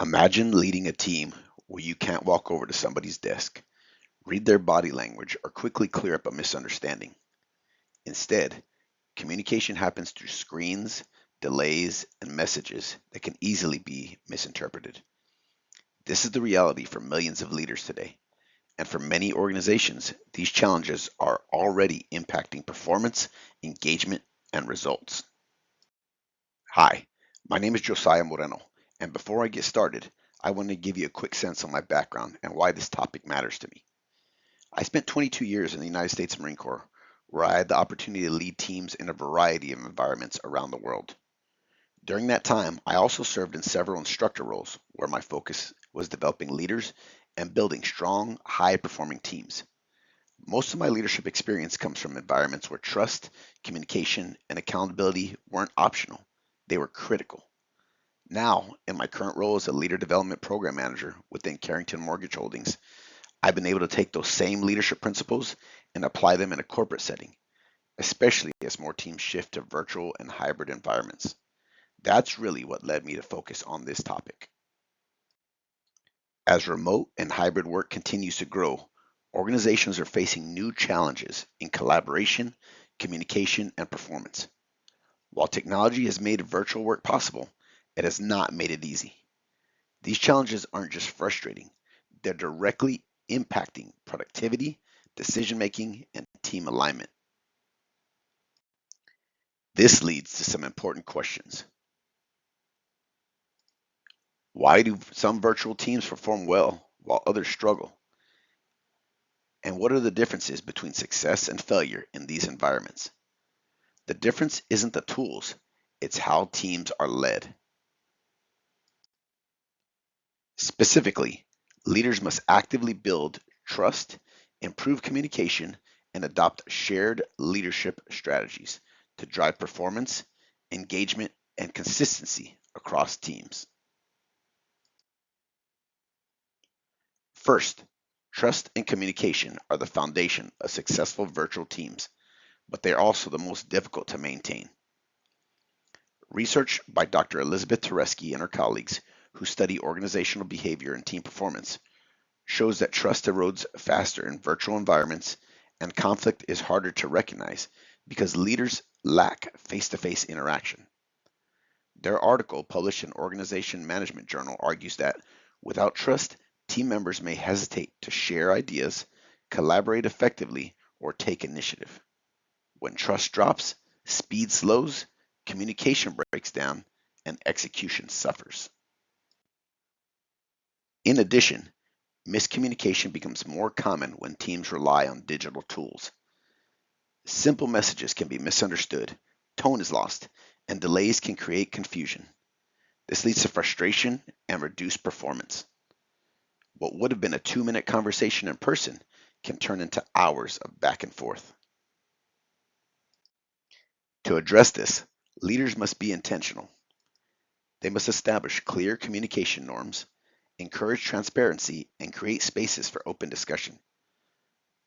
Imagine leading a team where you can't walk over to somebody's desk, read their body language, or quickly clear up a misunderstanding. Instead, communication happens through screens, delays, and messages that can easily be misinterpreted. This is the reality for millions of leaders today. And for many organizations, these challenges are already impacting performance, engagement, and results. Hi, my name is Josiah Moreno, and before I get started, I want to give you a quick sense on my background and why this topic matters to me. I spent 22 years in the United States Marine Corps, where I had the opportunity to lead teams in a variety of environments around the world. During that time, I also served in several instructor roles, where my focus was developing leaders and building strong, high-performing teams. Most of my leadership experience comes from environments where trust, communication, and accountability weren't optional, they were critical. Now, in my current role as a leader development program manager within Carrington Mortgage Holdings, I've been able to take those same leadership principles and apply them in a corporate setting, especially as more teams shift to virtual and hybrid environments. That's really what led me to focus on this topic. As remote and hybrid work continues to grow, organizations are facing new challenges in collaboration, communication, and performance. While technology has made virtual work possible, it has not made it easy. These challenges aren't just frustrating, they're directly impacting productivity, decision making, and team alignment. This leads to some important questions. Why do some virtual teams perform well while others struggle? And what are the differences between success and failure in these environments? The difference isn't the tools, it's how teams are led. Specifically, leaders must actively build trust, improve communication, and adopt shared leadership strategies to drive performance, engagement, and consistency across teams. First, trust and communication are the foundation of successful virtual teams, but they are also the most difficult to maintain. Research by Dr. Elizabeth Turesky and her colleagues, who study organizational behavior and team performance, shows that trust erodes faster in virtual environments and conflict is harder to recognize because leaders lack face-to-face interaction. Their article, published in Organization Management Journal, argues that without trust, team members may hesitate to share ideas, collaborate effectively, or take initiative. When trust drops, speed slows, communication breaks down, and execution suffers. In addition, miscommunication becomes more common when teams rely on digital tools. Simple messages can be misunderstood, tone is lost, and delays can create confusion. This leads to frustration and reduced performance. What would have been a 2-minute conversation in person can turn into hours of back and forth. To address this, leaders must be intentional. They must establish clear communication norms, encourage transparency, and create spaces for open discussion.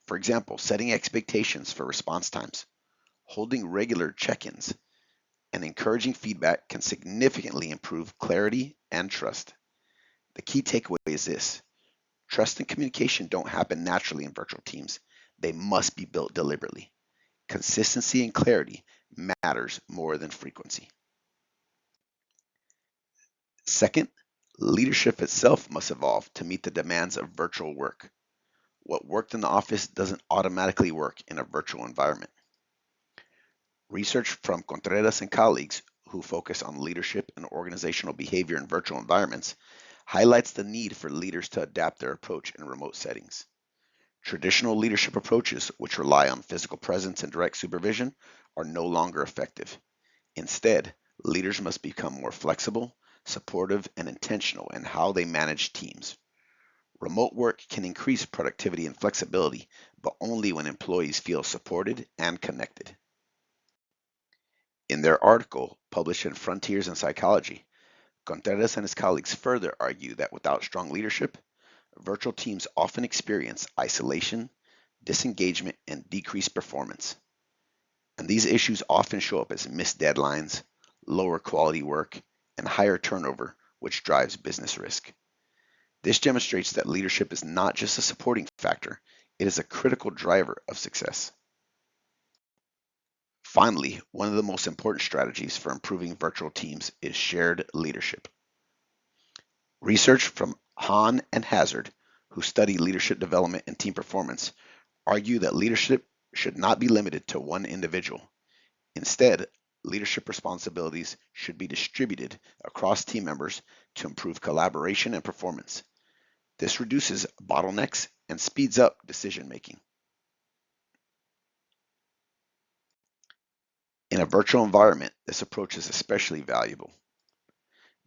For example, setting expectations for response times, holding regular check-ins, and encouraging feedback can significantly improve clarity and trust. The key takeaway is this: trust and communication don't happen naturally in virtual teams. They must be built deliberately. Consistency and clarity matters more than frequency. Second, leadership itself must evolve to meet the demands of virtual work. What worked in the office doesn't automatically work in a virtual environment. Research from Contreras and colleagues, who focus on leadership and organizational behavior in virtual environments, highlights the need for leaders to adapt their approach in remote settings. Traditional leadership approaches, which rely on physical presence and direct supervision, are no longer effective. Instead, leaders must become more flexible, supportive, and intentional in how they manage teams. Remote work can increase productivity and flexibility, but only when employees feel supported and connected. In their article, published in Frontiers in Psychology, Contreras and his colleagues further argue that without strong leadership, virtual teams often experience isolation, disengagement, and decreased performance. And these issues often show up as missed deadlines, lower quality work, and higher turnover which drives business risk. This demonstrates that leadership is not just a supporting factor, it is a critical driver of success. Finally, one of the most important strategies for improving virtual teams is shared leadership. Research from Hahn and Hazard, who study leadership development and team performance, argue that leadership should not be limited to one individual. Instead, leadership responsibilities should be distributed across team members to improve collaboration and performance. This reduces bottlenecks and speeds up decision making. In a virtual environment, this approach is especially valuable.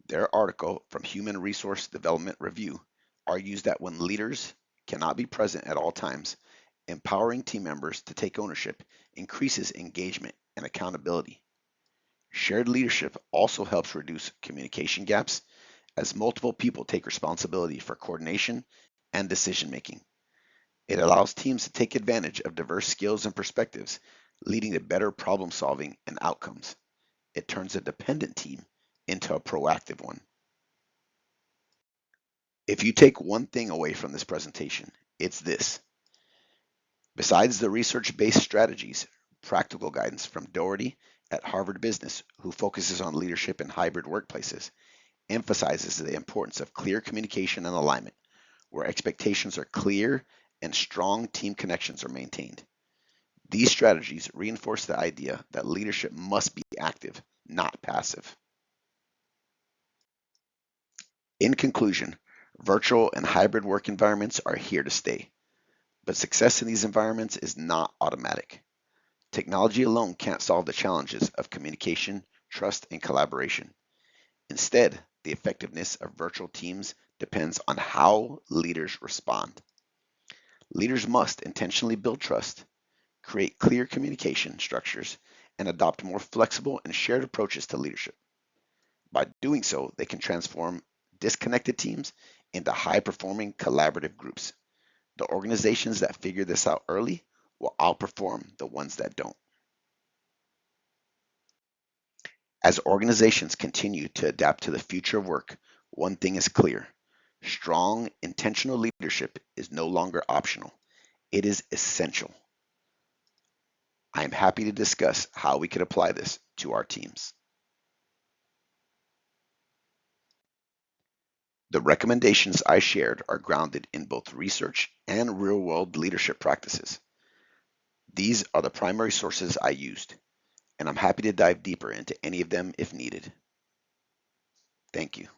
Their article from Human Resource Development Review argues that when leaders cannot be present at all times, empowering team members to take ownership increases engagement and accountability. Shared leadership also helps reduce communication gaps as multiple people take responsibility for coordination and decision making. It allows teams to take advantage of diverse skills and perspectives, leading to better problem solving and outcomes. It turns a dependent team into a proactive one. If you take one thing away from this presentation, it's this. Besides the research-based strategies, practical guidance from Doherty at Harvard Business, who focuses on leadership in hybrid workplaces, emphasizes the importance of clear communication and alignment, where expectations are clear and strong team connections are maintained. These strategies reinforce the idea that leadership must be active, not passive. In conclusion, virtual and hybrid work environments are here to stay, but success in these environments is not automatic. Technology alone can't solve the challenges of communication, trust, and collaboration. Instead, the effectiveness of virtual teams depends on how leaders respond. Leaders must intentionally build trust, create clear communication structures, and adopt more flexible and shared approaches to leadership. By doing so, they can transform disconnected teams into high-performing collaborative groups. The organizations that figure this out early will outperform the ones that don't. As organizations continue to adapt to the future of work, one thing is clear. Strong, intentional leadership is no longer optional. It is essential. I am happy to discuss how we could apply this to our teams. The recommendations I shared are grounded in both research and real-world leadership practices. These are the primary sources I used, and I'm happy to dive deeper into any of them if needed. Thank you.